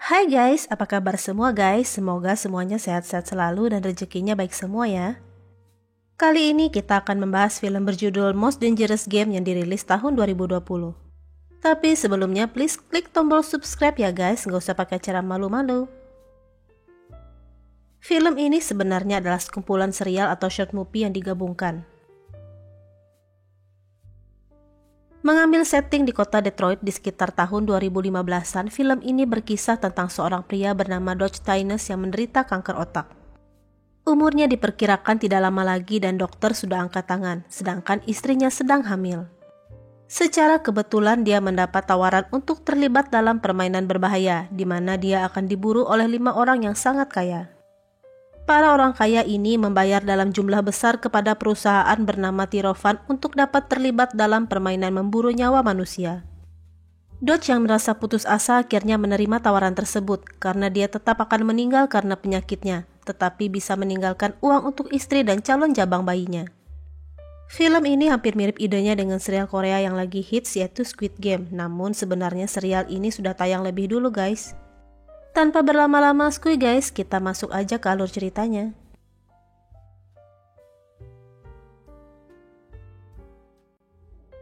Hai guys, apa kabar semua guys? Semoga semuanya sehat-sehat selalu dan rezekinya baik semua ya. Kali ini kita akan membahas film berjudul Most Dangerous Game yang dirilis tahun 2020. Tapi sebelumnya please klik tombol subscribe ya guys, nggak usah pakai cara malu-malu. Film ini sebenarnya adalah sekumpulan serial atau short movie yang digabungkan. Mengambil setting di kota Detroit di sekitar tahun 2015-an, film ini berkisah tentang seorang pria bernama Dodge Tynes yang menderita kanker otak. Umurnya diperkirakan tidak lama lagi dan dokter sudah angkat tangan, sedangkan istrinya sedang hamil. Secara kebetulan dia mendapat tawaran untuk terlibat dalam permainan berbahaya, di mana dia akan diburu oleh 5 orang yang sangat kaya. Para orang kaya ini membayar dalam jumlah besar kepada perusahaan bernama Tirovan untuk dapat terlibat dalam permainan memburu nyawa manusia. Dodge yang merasa putus asa akhirnya menerima tawaran tersebut karena dia tetap akan meninggal karena penyakitnya, tetapi bisa meninggalkan uang untuk istri dan calon jabang bayinya. Film ini hampir mirip idenya dengan serial Korea yang lagi hits yaitu Squid Game, namun sebenarnya serial ini sudah tayang lebih dulu guys. Tanpa berlama-lama skuy guys, kita masuk aja ke alur ceritanya.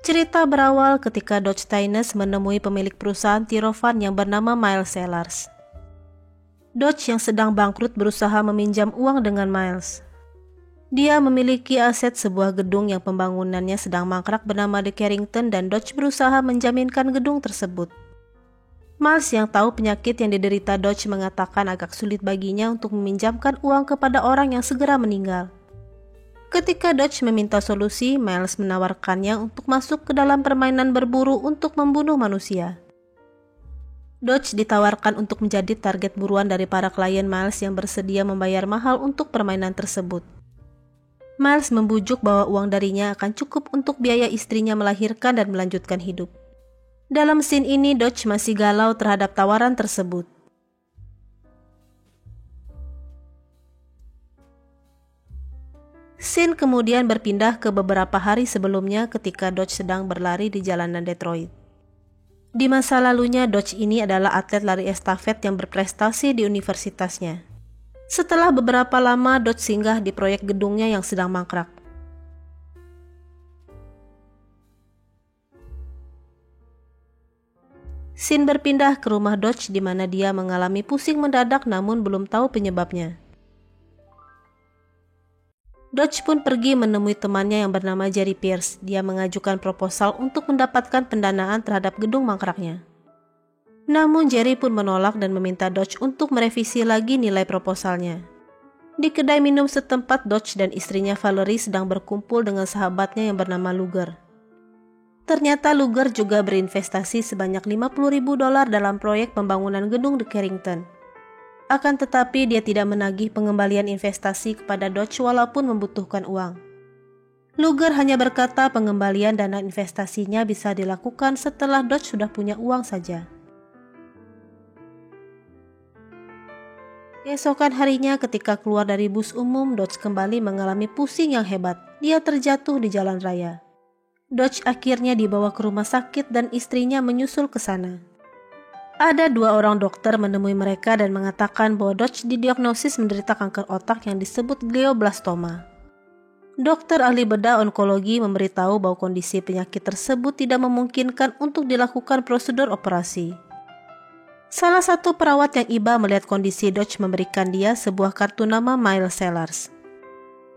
Cerita berawal ketika Dodge Tynes menemui pemilik perusahaan Tirovan yang bernama Miles Sellars. Dodge yang sedang bangkrut berusaha meminjam uang dengan Miles. Dia memiliki aset sebuah gedung yang pembangunannya sedang mangkrak bernama The Carrington dan Dodge berusaha menjaminkan gedung tersebut. Miles yang tahu penyakit yang diderita Dodge mengatakan agak sulit baginya untuk meminjamkan uang kepada orang yang segera meninggal. Ketika Dodge meminta solusi, Miles menawarkannya untuk masuk ke dalam permainan berburu untuk membunuh manusia. Dodge ditawarkan untuk menjadi target buruan dari para klien Miles yang bersedia membayar mahal untuk permainan tersebut. Miles membujuk bahwa uang darinya akan cukup untuk biaya istrinya melahirkan dan melanjutkan hidup. Dalam scene ini, Dodge masih galau terhadap tawaran tersebut. Scene kemudian berpindah ke beberapa hari sebelumnya ketika Dodge sedang berlari di jalanan Detroit. Di masa lalunya, Dodge ini adalah atlet lari estafet yang berprestasi di universitasnya. Setelah beberapa lama, Dodge singgah di proyek gedungnya yang sedang mangkrak. Scene berpindah ke rumah Dodge di mana dia mengalami pusing mendadak namun belum tahu penyebabnya. Dodge pun pergi menemui temannya yang bernama Jerry Pierce. Dia mengajukan proposal untuk mendapatkan pendanaan terhadap gedung mangkraknya. Namun Jerry pun menolak dan meminta Dodge untuk merevisi lagi nilai proposalnya. Di kedai minum setempat, Dodge dan istrinya Valerie sedang berkumpul dengan sahabatnya yang bernama Luger. Ternyata Luger juga berinvestasi sebanyak $50.000 dalam proyek pembangunan gedung The Carrington. Akan tetapi dia tidak menagih pengembalian investasi kepada Dodge walaupun membutuhkan uang. Luger hanya berkata pengembalian dana investasinya bisa dilakukan setelah Dodge sudah punya uang saja. Keesokan harinya ketika keluar dari bus umum, Dodge kembali mengalami pusing yang hebat. Dia terjatuh di jalan raya. Dodge akhirnya dibawa ke rumah sakit dan istrinya menyusul ke sana. Ada 2 orang dokter menemui mereka dan mengatakan bahwa Dodge didiagnosis menderita kanker otak yang disebut glioblastoma. Dokter ahli bedah onkologi memberitahu bahwa kondisi penyakit tersebut tidak memungkinkan untuk dilakukan prosedur operasi. Salah satu perawat yang iba melihat kondisi Dodge memberikan dia sebuah kartu nama Miles Sellars.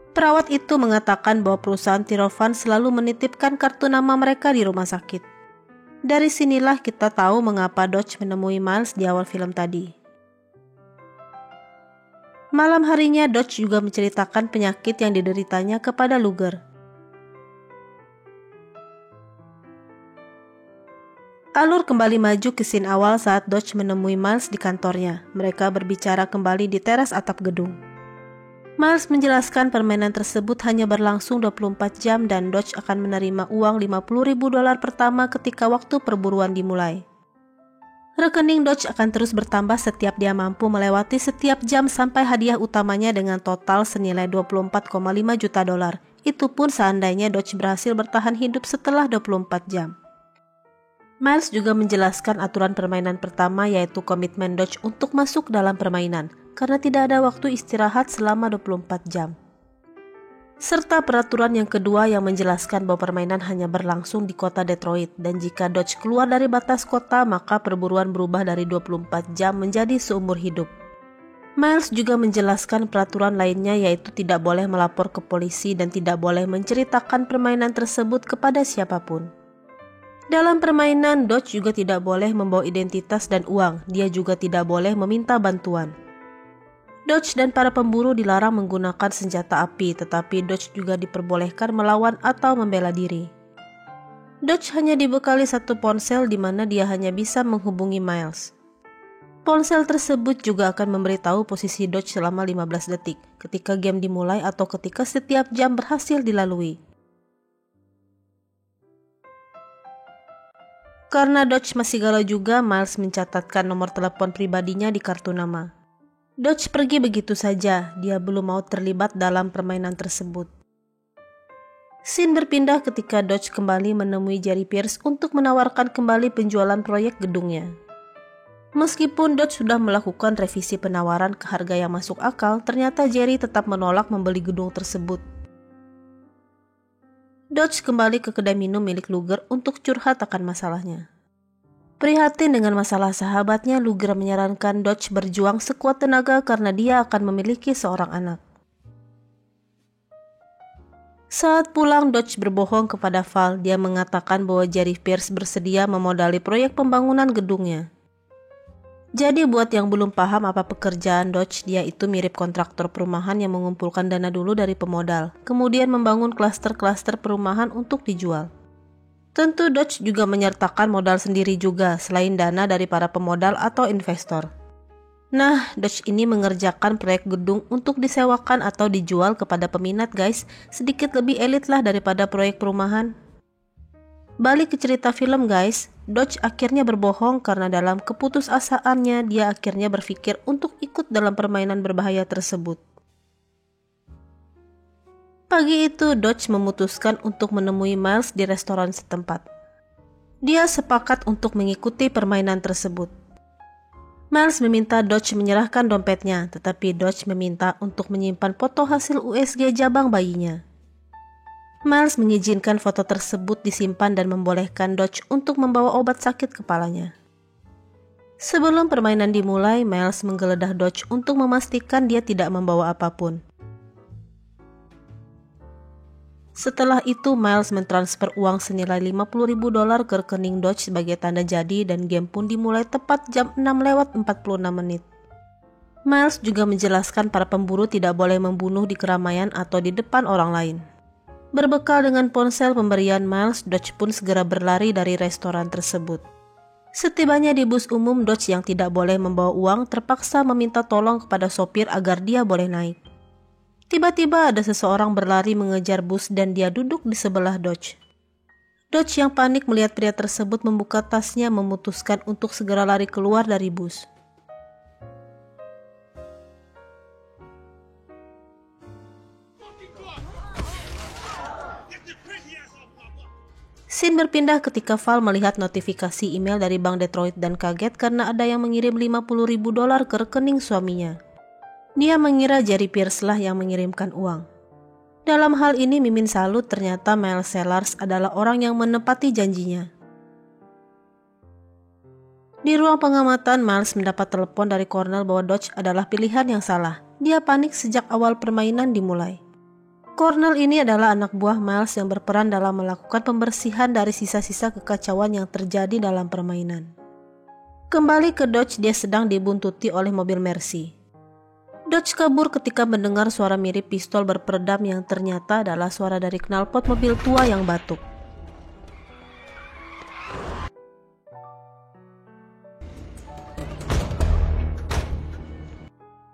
Perawat itu mengatakan bahwa perusahaan Tirovan selalu menitipkan kartu nama mereka di rumah sakit. Dari sinilah kita tahu mengapa Dodge menemui Miles di awal film tadi. Malam harinya Dodge juga menceritakan penyakit yang dideritanya kepada Luger. Alur kembali maju ke scene awal saat Dodge menemui Miles di kantornya. Mereka berbicara kembali di teras atap gedung. Miles menjelaskan permainan tersebut hanya berlangsung 24 jam dan Dodge akan menerima uang $50.000 pertama ketika waktu perburuan dimulai. Rekening Dodge akan terus bertambah setiap dia mampu melewati setiap jam sampai hadiah utamanya dengan total senilai $24,5 juta. Itu pun seandainya Dodge berhasil bertahan hidup setelah 24 jam. Miles juga menjelaskan aturan permainan pertama yaitu komitmen Dodge untuk masuk dalam permainan karena tidak ada waktu istirahat selama 24 jam. Serta peraturan yang kedua yang menjelaskan bahwa permainan hanya berlangsung di kota Detroit dan jika Dodge keluar dari batas kota maka perburuan berubah dari 24 jam menjadi seumur hidup. Miles juga menjelaskan peraturan lainnya yaitu tidak boleh melapor ke polisi dan tidak boleh menceritakan permainan tersebut kepada siapapun. Dalam permainan, Dodge juga tidak boleh membawa identitas dan uang, dia juga tidak boleh meminta bantuan. Dodge dan para pemburu dilarang menggunakan senjata api, tetapi Dodge juga diperbolehkan melawan atau membela diri. Dodge hanya dibekali satu ponsel di mana dia hanya bisa menghubungi Miles. Ponsel tersebut juga akan memberitahu posisi Dodge selama 15 detik, ketika game dimulai atau ketika setiap jam berhasil dilalui. Karena Dodge masih galau juga, Miles mencatatkan nomor telepon pribadinya di kartu nama. Dodge pergi begitu saja, dia belum mau terlibat dalam permainan tersebut. Scene berpindah ketika Dodge kembali menemui Jerry Pierce untuk menawarkan kembali penjualan proyek gedungnya. Meskipun Dodge sudah melakukan revisi penawaran ke harga yang masuk akal, ternyata Jerry tetap menolak membeli gedung tersebut. Dodge kembali ke kedai minum milik Luger untuk curhat akan masalahnya. Prihatin dengan masalah sahabatnya, Luger menyarankan Dodge berjuang sekuat tenaga karena dia akan memiliki seorang anak. Saat pulang, Dodge berbohong kepada Val. Dia mengatakan bahwa Jerry Pierce bersedia memodali proyek pembangunan gedungnya. Jadi buat yang belum paham apa pekerjaan Dodge, dia itu mirip kontraktor perumahan yang mengumpulkan dana dulu dari pemodal, kemudian membangun klaster-klaster perumahan untuk dijual. Tentu Dodge juga menyertakan modal sendiri juga, selain dana dari para pemodal atau investor. Nah, Dodge ini mengerjakan proyek gedung untuk disewakan atau dijual kepada peminat guys, sedikit lebih elit lah daripada proyek perumahan. Balik ke cerita film guys, Dodge akhirnya berbohong karena dalam keputusasaannya dia akhirnya berpikir untuk ikut dalam permainan berbahaya tersebut. Pagi itu Dodge memutuskan untuk menemui Miles di restoran setempat. Dia sepakat untuk mengikuti permainan tersebut. Miles meminta Dodge menyerahkan dompetnya, tetapi Dodge meminta untuk menyimpan foto hasil USG jabang bayinya. Miles mengizinkan foto tersebut disimpan dan membolehkan Dodge untuk membawa obat sakit kepalanya. Sebelum permainan dimulai, Miles menggeledah Dodge untuk memastikan dia tidak membawa apapun. Setelah itu, Miles mentransfer uang senilai $50.000 ke rekening Dodge sebagai tanda jadi dan game pun dimulai tepat jam 6:46. Miles juga menjelaskan para pemburu tidak boleh membunuh di keramaian atau di depan orang lain. Berbekal dengan ponsel pemberian Miles, Dodge pun segera berlari dari restoran tersebut. Setibanya di bus umum, Dodge yang tidak boleh membawa uang terpaksa meminta tolong kepada sopir agar dia boleh naik. Tiba-tiba ada seseorang berlari mengejar bus dan dia duduk di sebelah Dodge. Dodge yang panik melihat pria tersebut membuka tasnya memutuskan untuk segera lari keluar dari bus. Scene berpindah ketika Val melihat notifikasi email dari Bank Detroit dan kaget karena ada yang mengirim $50.000 ke rekening suaminya. Dia mengira Jerry Pierce lah yang mengirimkan uang. Dalam hal ini Mimin salut, ternyata Miles Sellars adalah orang yang menepati janjinya. Di ruang pengamatan, Miles mendapat telepon dari Cornell bahwa Dodge adalah pilihan yang salah. Dia panik sejak awal permainan dimulai. Cornell ini adalah anak buah Miles yang berperan dalam melakukan pembersihan dari sisa-sisa kekacauan yang terjadi dalam permainan. Kembali ke Dodge, dia sedang dibuntuti oleh mobil Mercy. Dodge kabur ketika mendengar suara mirip pistol berperedam yang ternyata adalah suara dari knalpot mobil tua yang batuk.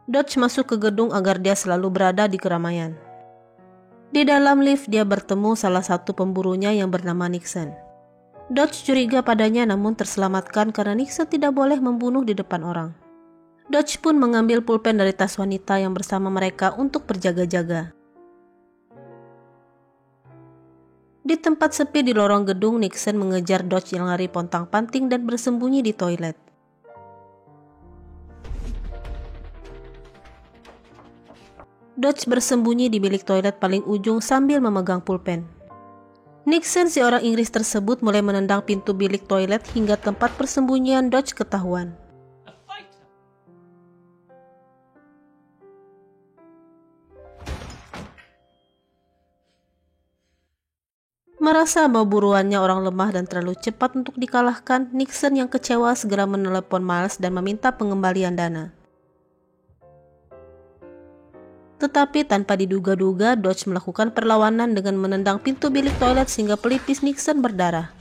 Dodge masuk ke gedung agar dia selalu berada di keramaian. Di dalam lift dia bertemu salah satu pemburunya yang bernama Nixon. Dodge curiga padanya namun terselamatkan karena Nixon tidak boleh membunuh di depan orang. Dodge pun mengambil pulpen dari tas wanita yang bersama mereka untuk berjaga-jaga. Di tempat sepi di lorong gedung, Nixon mengejar Dodge yang lari pontang-panting dan bersembunyi di toilet. Dodge bersembunyi di bilik toilet paling ujung sambil memegang pulpen. Nixon, si orang Inggris tersebut, mulai menendang pintu bilik toilet hingga tempat persembunyian Dodge ketahuan. Merasa bahwa buruannya orang lemah dan terlalu cepat untuk dikalahkan, Nixon yang kecewa segera menelepon Miles dan meminta pengembalian dana. Tetapi tanpa diduga-duga, Dodge melakukan perlawanan dengan menendang pintu bilik toilet sehingga pelipis Nixon berdarah.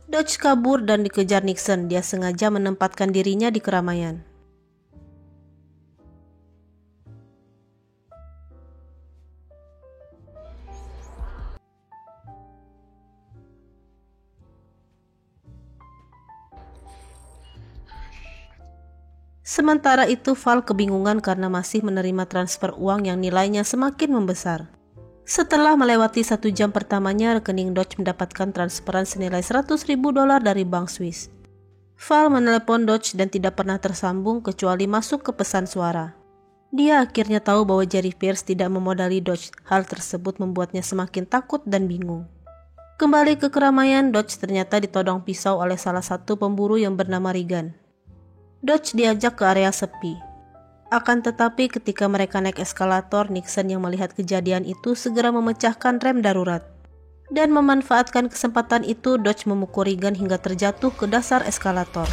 Dodge kabur dan dikejar Nixon. Dia sengaja menempatkan dirinya di keramaian. Sementara itu, Val kebingungan karena masih menerima transfer uang yang nilainya semakin membesar. Setelah melewati 1 jam pertamanya, rekening Dodge mendapatkan transferan senilai $100.000 dari bank Swiss. Val menelepon Dodge dan tidak pernah tersambung kecuali masuk ke pesan suara. Dia akhirnya tahu bahwa Jerry Pierce tidak memodali Dodge. Hal tersebut membuatnya semakin takut dan bingung. Kembali ke keramaian, Dodge ternyata ditodong pisau oleh salah satu pemburu yang bernama Regan. Dodge diajak ke area sepi. Akan tetapi ketika mereka naik eskalator, Nixon yang melihat kejadian itu segera memecahkan rem darurat. Dan memanfaatkan kesempatan itu, Dodge memukul Regan hingga terjatuh ke dasar eskalator.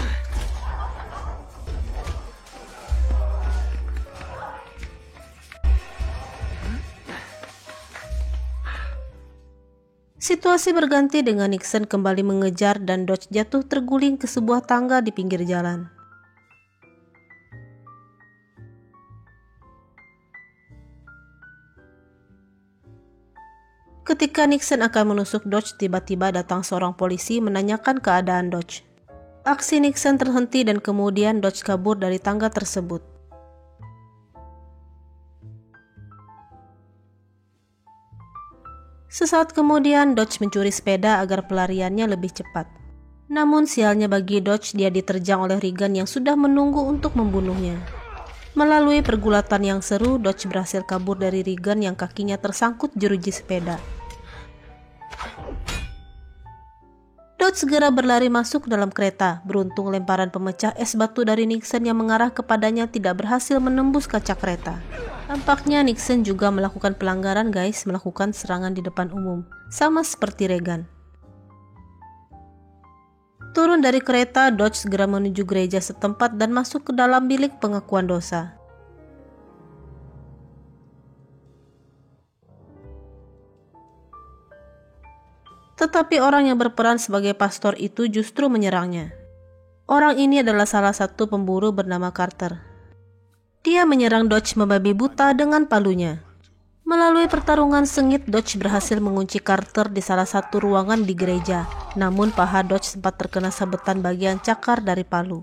Situasi berganti dengan Nixon kembali mengejar dan Dodge jatuh terguling ke sebuah tangga di pinggir jalan. Ketika Nixon akan menusuk Dodge, tiba-tiba datang seorang polisi menanyakan keadaan Dodge. Aksi Nixon terhenti dan kemudian Dodge kabur dari tangga tersebut. Sesaat kemudian, Dodge mencuri sepeda agar pelariannya lebih cepat. Namun sialnya bagi Dodge, dia diterjang oleh Regan yang sudah menunggu untuk membunuhnya. Melalui pergulatan yang seru, Dodge berhasil kabur dari Regan yang kakinya tersangkut jeruji sepeda. Dodge segera berlari masuk dalam kereta. Beruntung lemparan pemecah es batu dari Nixon yang mengarah kepadanya tidak berhasil menembus kaca kereta. Tampaknya Nixon juga melakukan pelanggaran, guys, melakukan serangan di depan umum, sama seperti Regan. Turun dari kereta, Dodge segera menuju gereja setempat dan masuk ke dalam bilik pengakuan dosa. Tetapi orang yang berperan sebagai pastor itu justru menyerangnya. Orang ini adalah salah satu pemburu bernama Carter. Dia menyerang Dodge membabi buta dengan palunya. Melalui pertarungan sengit, Dodge berhasil mengunci Carter di salah satu ruangan di gereja. Namun paha Dodge sempat terkena sabetan bagian cakar dari palu.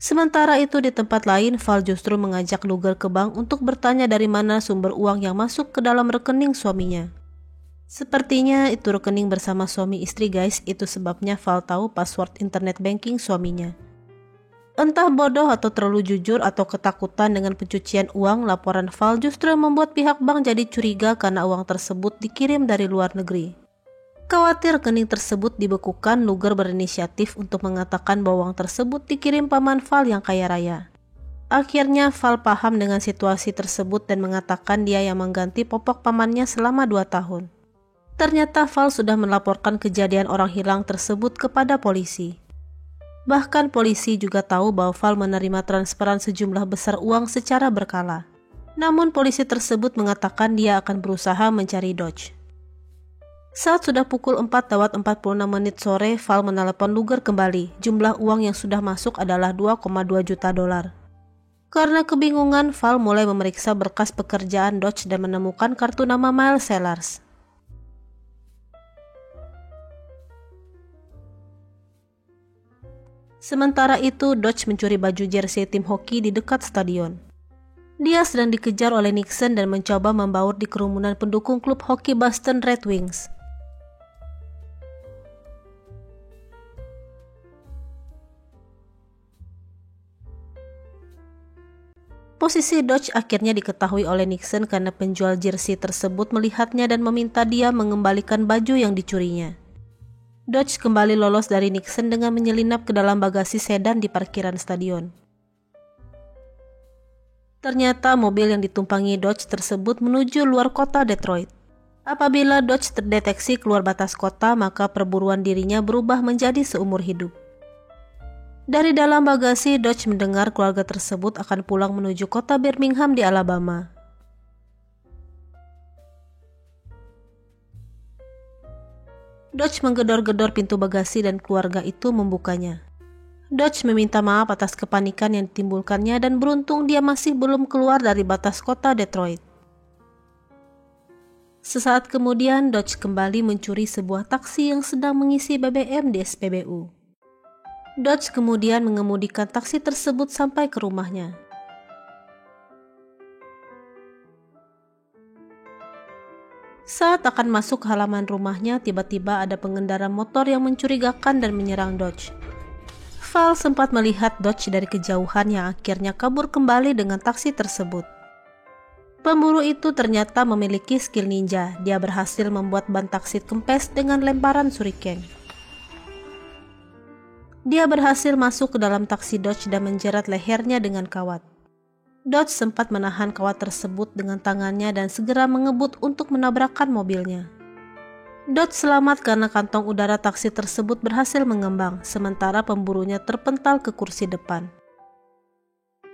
Sementara itu di tempat lain, Val justru mengajak Luger ke bank untuk bertanya dari mana sumber uang yang masuk ke dalam rekening suaminya. Sepertinya itu rekening bersama suami istri, guys. Itu sebabnya Val tahu password internet banking suaminya. Entah bodoh atau terlalu jujur atau ketakutan dengan pencucian uang, laporan Val justru membuat pihak bank jadi curiga karena uang tersebut dikirim dari luar negeri. Khawatir rekening tersebut dibekukan, Luger berinisiatif untuk mengatakan bahwa uang tersebut dikirim paman Val yang kaya raya. Akhirnya Val paham dengan situasi tersebut dan mengatakan dia yang mengganti popok pamannya selama 2 tahun. Ternyata Val sudah melaporkan kejadian orang hilang tersebut kepada polisi. Bahkan polisi juga tahu bahwa Val menerima transferan sejumlah besar uang secara berkala. Namun polisi tersebut mengatakan dia akan berusaha mencari Dodge. Saat sudah pukul 4:46 sore, Val menelepon Luger kembali. Jumlah uang yang sudah masuk adalah $2,2 juta. Karena kebingungan, Val mulai memeriksa berkas pekerjaan Dodge dan menemukan kartu nama Miles Sellers. Sementara itu, Dodge mencuri baju jersey tim hoki di dekat stadion. Dia sedang dikejar oleh Nixon dan mencoba membaur di kerumunan pendukung klub hoki Boston Red Wings. Posisi Dodge akhirnya diketahui oleh Nixon karena penjual jersey tersebut melihatnya dan meminta dia mengembalikan baju yang dicurinya. Dodge kembali lolos dari Nixon dengan menyelinap ke dalam bagasi sedan di parkiran stadion. Ternyata mobil yang ditumpangi Dodge tersebut menuju luar kota Detroit. Apabila Dodge terdeteksi keluar batas kota, maka perburuan dirinya berubah menjadi seumur hidup. Dari dalam bagasi, Dodge mendengar keluarga tersebut akan pulang menuju kota Birmingham di Alabama. Dodge menggedor-gedor pintu bagasi dan keluarga itu membukanya. Dodge meminta maaf atas kepanikan yang ditimbulkannya dan beruntung dia masih belum keluar dari batas kota Detroit. Sesaat kemudian, Dodge kembali mencuri sebuah taksi yang sedang mengisi BBM di SPBU. Dodge kemudian mengemudikan taksi tersebut sampai ke rumahnya. Saat akan masuk ke halaman rumahnya, tiba-tiba ada pengendara motor yang mencurigakan dan menyerang Dodge. Val sempat melihat Dodge dari kejauhan yang akhirnya kabur kembali dengan taksi tersebut. Pemburu itu ternyata memiliki skill ninja. Dia berhasil membuat ban taksi kempes dengan lemparan shuriken. Dia berhasil masuk ke dalam taksi Dodge dan menjerat lehernya dengan kawat. Dodge sempat menahan kawat tersebut dengan tangannya dan segera mengebut untuk menabrakkan mobilnya. Dodge selamat karena kantong udara taksi tersebut berhasil mengembang, sementara pemburunya terpental ke kursi depan.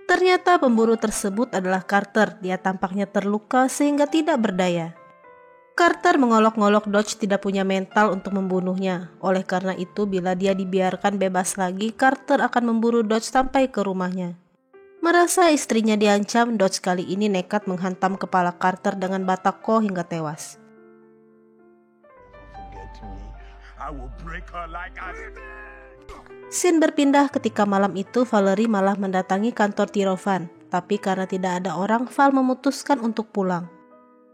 Ternyata pemburu tersebut adalah Carter. Dia tampaknya terluka sehingga tidak berdaya. Carter mengolok-ngolok Dodge tidak punya mental untuk membunuhnya. Oleh karena itu, bila dia dibiarkan bebas lagi, Carter akan memburu Dodge sampai ke rumahnya. Merasa istrinya diancam, Dodge kali ini nekat menghantam kepala Carter dengan batako hingga tewas. Scene berpindah ketika malam itu Valerie malah mendatangi kantor Tirovan. Tapi karena tidak ada orang, Val memutuskan untuk pulang.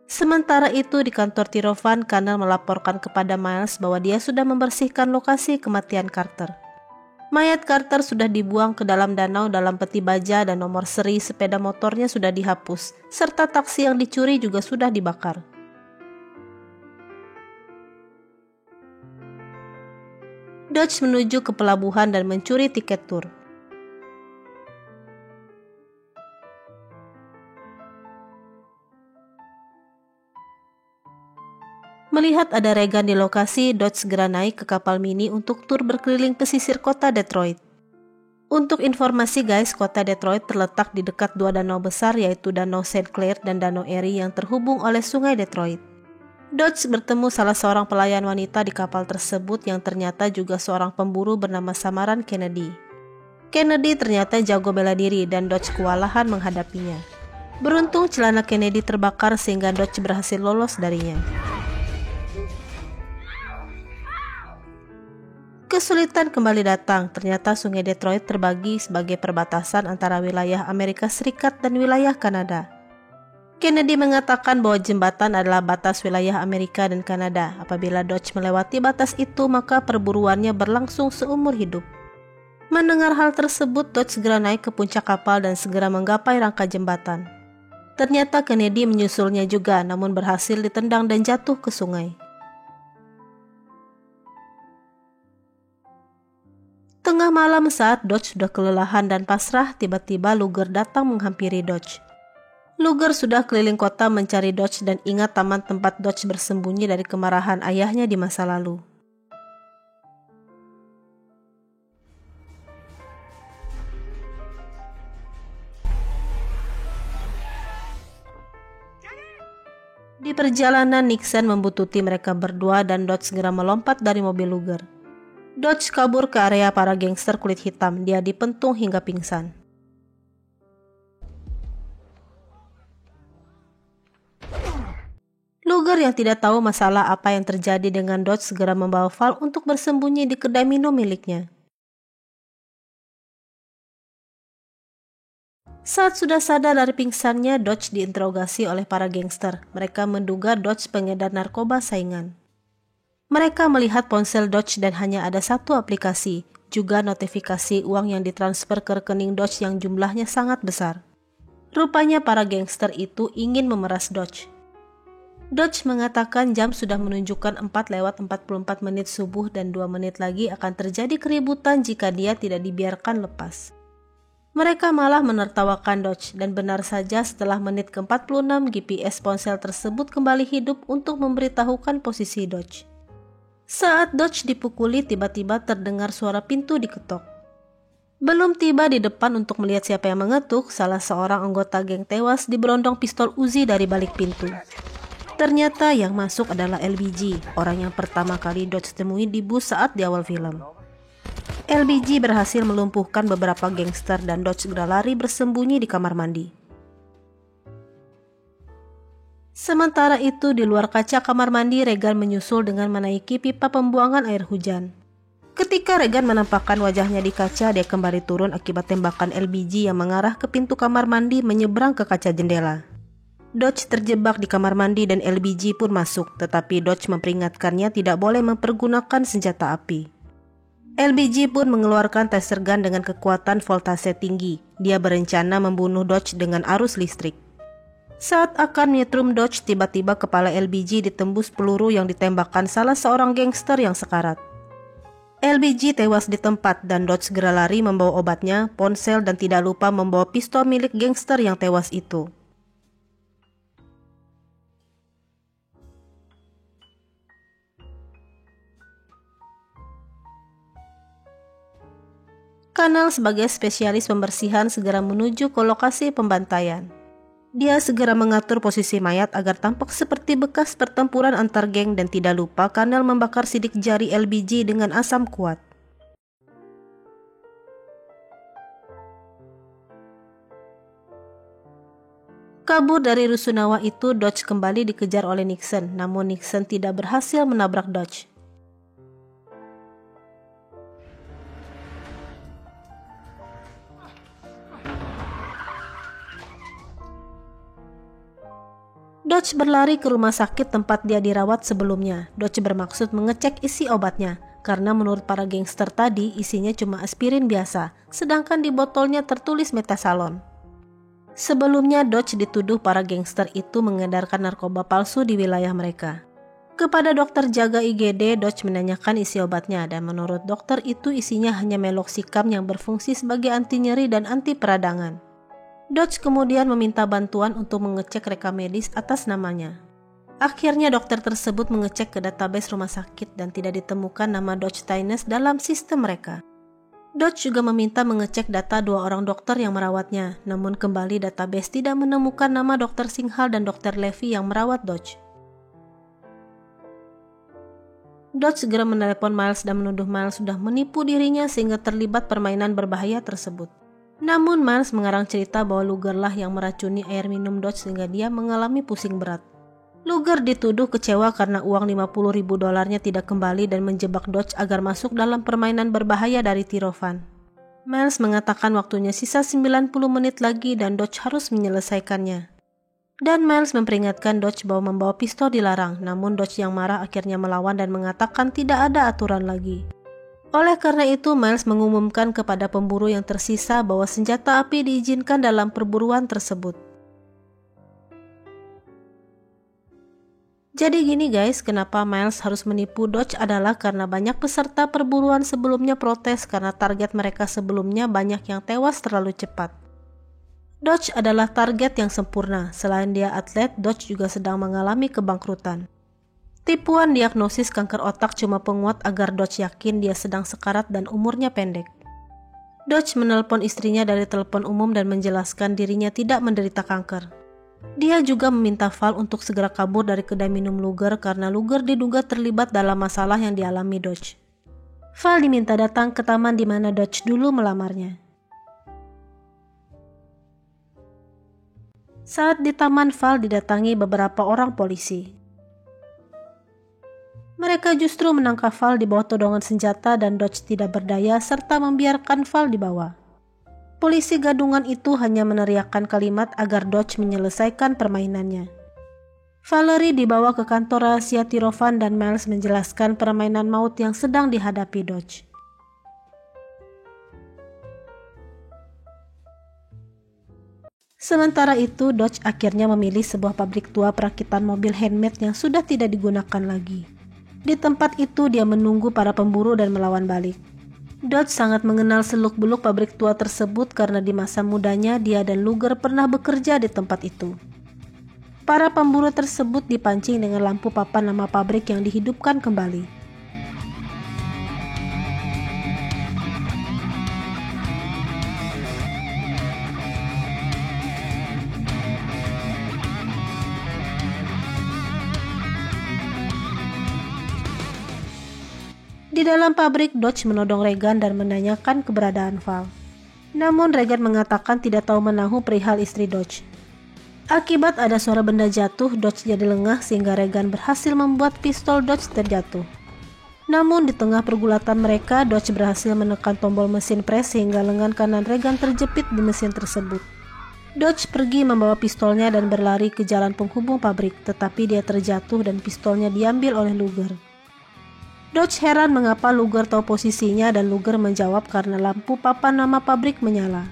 Sementara itu di kantor Tirovan, Connell melaporkan kepada Miles bahwa dia sudah membersihkan lokasi kematian Carter. Mayat Carter sudah dibuang ke dalam danau dalam peti baja dan nomor seri sepeda motornya sudah dihapus, serta taksi yang dicuri juga sudah dibakar. Dodge menuju ke pelabuhan dan mencuri tiket tur. Melihat ada Regan di lokasi, Dodge segera naik ke kapal mini untuk tur berkeliling pesisir kota Detroit. Untuk informasi guys, kota Detroit terletak di dekat dua danau besar yaitu Danau St. Clair dan Danau Erie yang terhubung oleh sungai Detroit. Dodge bertemu salah seorang pelayan wanita di kapal tersebut yang ternyata juga seorang pemburu bernama samaran Kennedy. Kennedy ternyata jago bela diri dan Dodge kewalahan menghadapinya. Beruntung celana Kennedy terbakar sehingga Dodge berhasil lolos darinya. Kesulitan kembali datang. Ternyata sungai Detroit terbagi sebagai perbatasan antara wilayah Amerika Serikat dan wilayah Kanada. Kennedy mengatakan bahwa jembatan adalah batas wilayah Amerika dan Kanada. Apabila Dodge melewati batas itu, maka perburuannya berlangsung seumur hidup. Mendengar hal tersebut, Dodge segera naik ke puncak kapal dan segera menggapai rangka jembatan. Ternyata Kennedy menyusulnya juga, namun berhasil ditendang dan jatuh ke sungai. Tengah malam saat Dodge sudah kelelahan dan pasrah, tiba-tiba Luger datang menghampiri Dodge. Luger sudah keliling kota mencari Dodge dan ingat taman tempat Dodge bersembunyi dari kemarahan ayahnya di masa lalu. Di perjalanan, Nixon membuntuti mereka berdua dan Dodge segera melompat dari mobil Luger. Dodge kabur ke area para gangster kulit hitam. Dia dipentung hingga pingsan. Luger yang tidak tahu masalah apa yang terjadi dengan Dodge segera membawa Val untuk bersembunyi di kedai minum miliknya. Saat sudah sadar dari pingsannya, Dodge diinterogasi oleh para gangster. Mereka menduga Dodge pengedar narkoba saingan. Mereka melihat ponsel Dodge dan hanya ada satu aplikasi, juga notifikasi uang yang ditransfer ke rekening Dodge yang jumlahnya sangat besar. Rupanya para gangster itu ingin memeras Dodge. Dodge mengatakan jam sudah menunjukkan 4:44 subuh dan 2 menit lagi akan terjadi keributan jika dia tidak dibiarkan lepas. Mereka malah menertawakan Dodge dan benar saja setelah menit ke-46 GPS ponsel tersebut kembali hidup untuk memberitahukan posisi Dodge. Saat Dodge dipukuli, tiba-tiba terdengar suara pintu diketok. Belum tiba di depan untuk melihat siapa yang mengetuk, salah seorang anggota geng tewas diberondong pistol Uzi dari balik pintu. Ternyata yang masuk adalah LBG, orang yang pertama kali Dodge temui di bus saat di awal film. LBG berhasil melumpuhkan beberapa gangster dan Dodge segera lari bersembunyi di kamar mandi. Sementara itu di luar kaca kamar mandi, Regan menyusul dengan menaiki pipa pembuangan air hujan. Ketika Regan menampakkan wajahnya di kaca, dia kembali turun akibat tembakan LBG yang mengarah ke pintu kamar mandi menyeberang ke kaca jendela. Dodge terjebak di kamar mandi dan LBG pun masuk, tetapi Dodge memperingatkannya tidak boleh mempergunakan senjata api. LBG pun mengeluarkan taser gun dengan kekuatan voltase tinggi. Dia berencana membunuh Dodge dengan arus listrik. Saat akan menyetrum Dodge, tiba-tiba kepala LBG ditembus peluru yang ditembakkan salah seorang gangster yang sekarat. LBG tewas di tempat dan Dodge segera lari membawa obatnya, ponsel dan tidak lupa membawa pistol milik gangster yang tewas itu. Kanal sebagai spesialis pembersihan segera menuju ke lokasi pembantaian. Dia segera mengatur posisi mayat agar tampak seperti bekas pertempuran antar geng dan tidak lupa Kanal membakar sidik jari LBG dengan asam kuat. Kabur dari rusunawa itu, Dodge kembali dikejar oleh Nixon, namun Nixon tidak berhasil menabrak Dodge. Dodge berlari ke rumah sakit tempat dia dirawat sebelumnya. Dodge bermaksud mengecek isi obatnya, karena menurut para gangster tadi isinya cuma aspirin biasa, sedangkan di botolnya tertulis metasalon. Sebelumnya Dodge dituduh para gangster itu mengedarkan narkoba palsu di wilayah mereka. Kepada dokter jaga IGD, Dodge menanyakan isi obatnya dan menurut dokter itu isinya hanya meloxicam yang berfungsi sebagai anti nyeri dan anti peradangan. Dodge kemudian meminta bantuan untuk mengecek rekam medis atas namanya. Akhirnya dokter tersebut mengecek ke database rumah sakit dan tidak ditemukan nama Dodge Tynes dalam sistem mereka. Dodge juga meminta mengecek data 2 orang dokter yang merawatnya, namun kembali database tidak menemukan nama Dr. Singhal dan Dr. Levy yang merawat Dodge. Dodge segera menelepon Miles dan menuduh Miles sudah menipu dirinya sehingga terlibat permainan berbahaya tersebut. Namun Miles mengarang cerita bahwa Luger lah yang meracuni air minum Dodge sehingga dia mengalami pusing berat. Luger dituduh kecewa karena uang $50.000 tidak kembali dan menjebak Dodge agar masuk dalam permainan berbahaya dari Tirovan. Miles mengatakan waktunya sisa 90 menit lagi dan Dodge harus menyelesaikannya. Dan Miles memperingatkan Dodge bahwa membawa pistol dilarang, namun Dodge yang marah akhirnya melawan dan mengatakan tidak ada aturan lagi. Oleh karena itu, Miles mengumumkan kepada pemburu yang tersisa bahwa senjata api diizinkan dalam perburuan tersebut. Jadi gini guys, kenapa Miles harus menipu Dodge adalah karena banyak peserta perburuan sebelumnya protes karena target mereka sebelumnya banyak yang tewas terlalu cepat. Dodge adalah target yang sempurna, selain dia atlet, Dodge juga sedang mengalami kebangkrutan. Tipuan diagnosis kanker otak cuma penguat agar Dodge yakin dia sedang sekarat dan umurnya pendek. Dodge menelpon istrinya dari telepon umum dan menjelaskan dirinya tidak menderita kanker. Dia juga meminta Val untuk segera kabur dari kedai minum Luger karena Luger diduga terlibat dalam masalah yang dialami Dodge. Val diminta datang ke taman di mana Dodge dulu melamarnya. Saat di taman, Val didatangi beberapa orang polisi. Mereka justru menangkap Val di bawah todongan senjata dan Dodge tidak berdaya serta membiarkan Val dibawa. Polisi gadungan itu hanya meneriakkan kalimat agar Dodge menyelesaikan permainannya. Valerie dibawa ke kantor rahasia Tirovan dan Miles menjelaskan permainan maut yang sedang dihadapi Dodge. Sementara itu, Dodge akhirnya memilih sebuah pabrik tua perakitan mobil handmade yang sudah tidak digunakan lagi. Di tempat itu dia menunggu para pemburu dan melawan balik. Dodge sangat mengenal seluk-beluk pabrik tua tersebut karena di masa mudanya dia dan Luger pernah bekerja di tempat itu. Para pemburu tersebut dipancing dengan lampu papan nama pabrik yang dihidupkan kembali. Di dalam pabrik, Dodge menodong Regan dan menanyakan keberadaan Val. Namun Regan mengatakan tidak tahu menahu perihal istri Dodge. Akibat ada suara benda jatuh, Dodge jadi lengah sehingga Regan berhasil membuat pistol Dodge terjatuh. Namun di tengah pergulatan mereka, Dodge berhasil menekan tombol mesin pres sehingga lengan kanan Regan terjepit di mesin tersebut. Dodge pergi membawa pistolnya dan berlari ke jalan penghubung pabrik, tetapi dia terjatuh dan pistolnya diambil oleh Luger. Dodge heran mengapa Luger tahu posisinya dan Luger menjawab karena lampu papan nama pabrik menyala.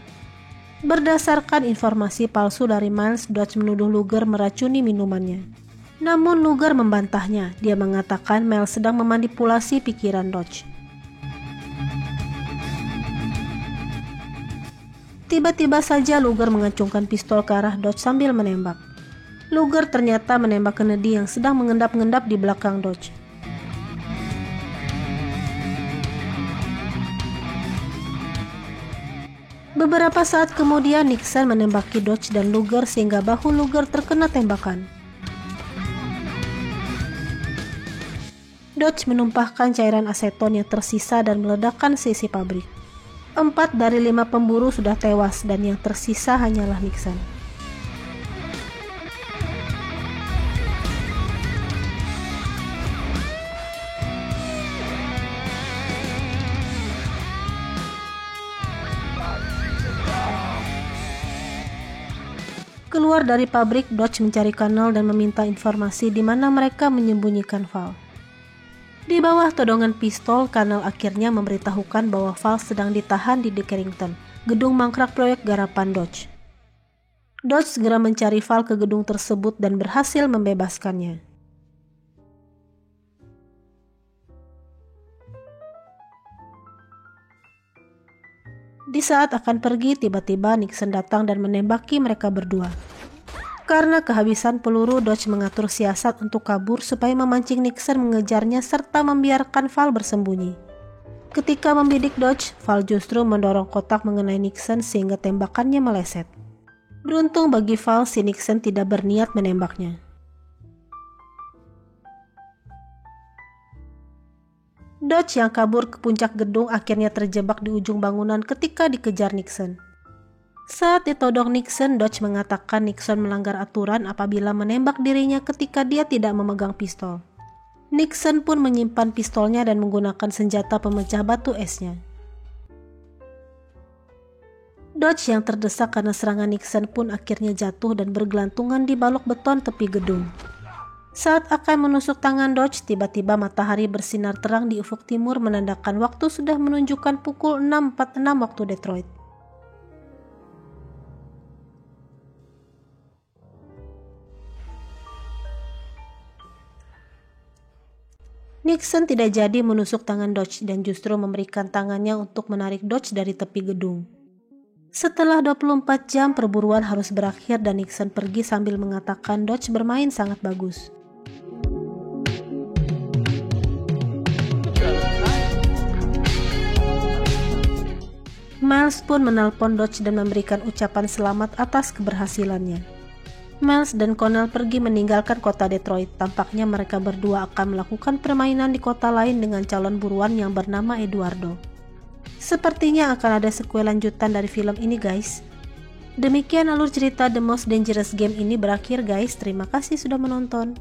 Berdasarkan informasi palsu dari Miles, Dodge menuduh Luger meracuni minumannya. Namun Luger membantahnya, dia mengatakan Miles sedang memanipulasi pikiran Dodge. Tiba-tiba saja Luger mengacungkan pistol ke arah Dodge sambil menembak. Luger ternyata menembak Kennedy yang sedang mengendap-endap di belakang Dodge. Beberapa saat kemudian Nixon menembaki Dodge dan Luger sehingga bahu Luger terkena tembakan. Dodge menumpahkan cairan aseton yang tersisa dan meledakkan sisi pabrik. 4 dari 5 pemburu sudah tewas dan yang tersisa hanyalah Nixon. Keluar dari pabrik, Dodge mencari Connell dan meminta informasi di mana mereka menyembunyikan Val. Di bawah todongan pistol, Connell akhirnya memberitahukan bahwa Val sedang ditahan di The Carrington, gedung mangkrak proyek garapan Dodge. Dodge segera mencari Val ke gedung tersebut dan berhasil membebaskannya. Di saat akan pergi, tiba-tiba Nixon datang dan menembaki mereka berdua. Karena kehabisan peluru, Dodge mengatur siasat untuk kabur supaya memancing Nixon mengejarnya serta membiarkan Val bersembunyi. Ketika membidik Dodge, Val justru mendorong kotak mengenai Nixon sehingga tembakannya meleset. Beruntung bagi Val, si Nixon tidak berniat menembaknya. Dodge yang kabur ke puncak gedung akhirnya terjebak di ujung bangunan ketika dikejar Nixon. Saat ditodong Nixon, Dodge mengatakan Nixon melanggar aturan apabila menembak dirinya ketika dia tidak memegang pistol. Nixon pun menyimpan pistolnya dan menggunakan senjata pemecah batu esnya. Dodge yang terdesak karena serangan Nixon pun akhirnya jatuh dan bergelantungan di balok beton tepi gedung. Saat akan menusuk tangan Dodge, tiba-tiba matahari bersinar terang di ufuk timur menandakan waktu sudah menunjukkan pukul 6.46 waktu Detroit. Nixon tidak jadi menusuk tangan Dodge dan justru memberikan tangannya untuk menarik Dodge dari tepi gedung. Setelah 24 jam, perburuan harus berakhir dan Nixon pergi sambil mengatakan Dodge bermain sangat bagus. Miles pun menelpon Dodge dan memberikan ucapan selamat atas keberhasilannya. Miles dan Connell pergi meninggalkan kota Detroit. Tampaknya mereka berdua akan melakukan permainan di kota lain dengan calon buruan yang bernama Eduardo. Sepertinya akan ada sequel lanjutan dari film ini, guys. Demikian alur cerita The Most Dangerous Game ini berakhir, guys. Terima kasih sudah menonton.